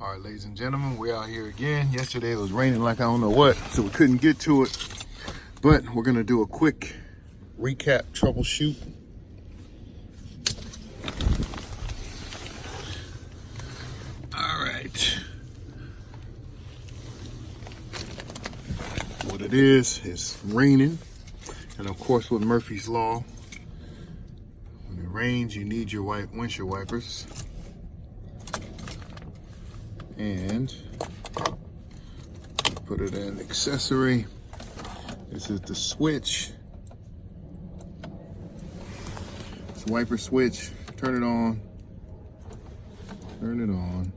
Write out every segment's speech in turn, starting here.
All right, ladies and gentlemen, we're out here again. Yesterday it was raining like I don't know what, so we couldn't get to it. But we're gonna do a quick recap troubleshoot. All right. What it is, it's raining. And of course with Murphy's Law, when it rains, you need your windshield wipers. And put it in accessory. This is the switch. It's a wiper switch. Turn it on. Turn it on.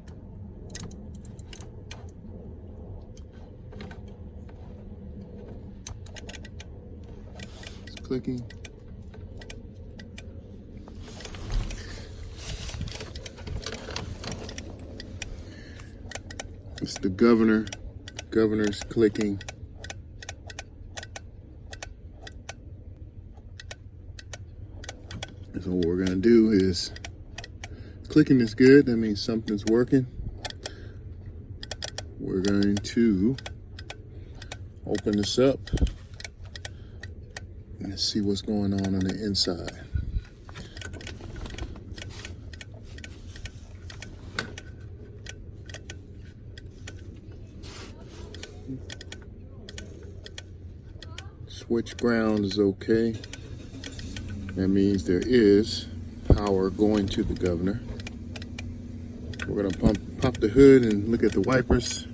It's clicking. It's the governor. Governor's clicking. So what we're gonna do is, clicking is good, that means something's working. We're going to open this up and see what's going on the inside. Switch ground is okay. That means there is power going to the governor. We're gonna pop the hood and look at the wipers.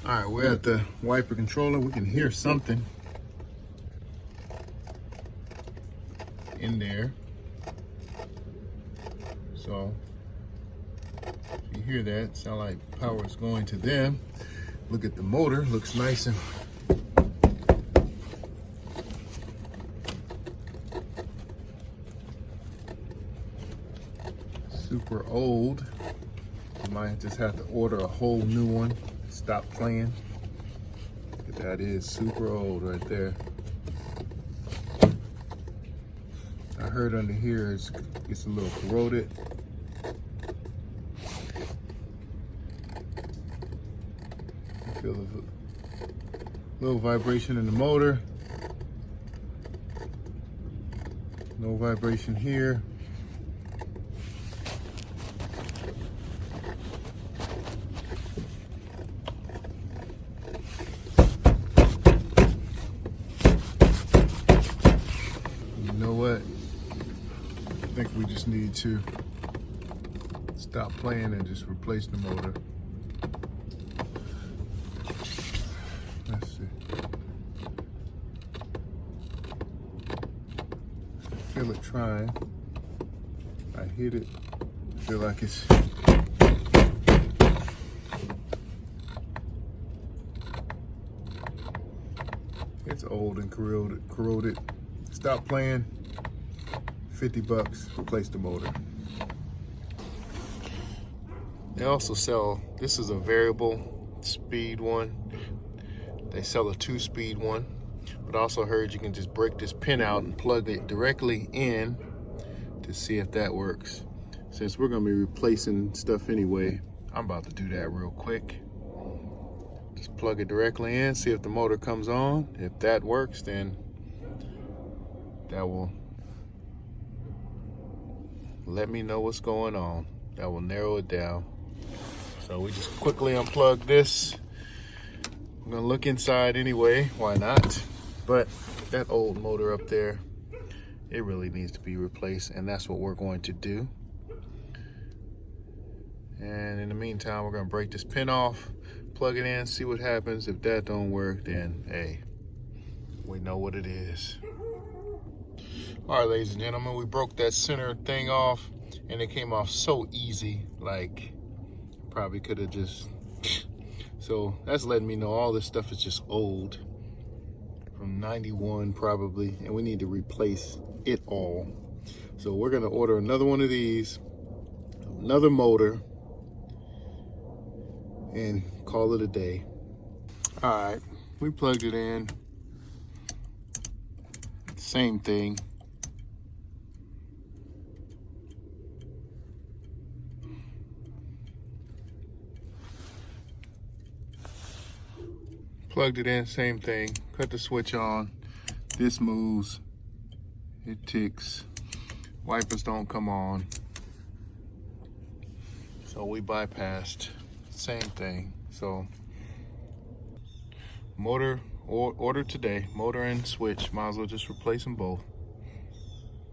All right, we're at the wiper controller. We can hear something in there. So if you hear that, sound like power is going to them. Look at the motor, looks nice and super old. You might just have to order a whole new one. Stop playing. That is super old right there. I heard under here it's a little corroded. I feel a little vibration in the motor. No vibration here. You know what? I think we just need to stop playing and just replace the motor. Let's see. I feel it trying. I hit it. I feel like it's old and corroded. Stop playing. $50, replace the motor. They also sell, this is a variable speed one. They sell a 2-speed one, but I also heard you can just break this pin out and plug it directly in to see if that works. Since we're gonna be replacing stuff anyway, I'm about to do that real quick. Just plug it directly in, see if the motor comes on. If that works, then that will let me know what's going on. That will narrow it down. So we just quickly unplug this. I'm gonna look inside anyway, why not? But that old motor up there, it really needs to be replaced, and that's what we're going to do. And in the meantime, we're gonna break this pin off, plug it in, see what happens. If that don't work, then hey, we know what it is. All right, ladies and gentlemen, we broke that center thing off, and it came off so easy, like probably could have just, so that's letting me know all this stuff is just old, from 91 probably, and we need to replace it all. So we're gonna order another one of these, another motor, and call it a day. All right, we plugged it in, same thing. Plugged it in, same thing. Cut the switch on. This moves. It ticks. Wipers don't come on. So we bypassed. Same thing. So motor, order today. Motor and switch. Might as well just replace them both.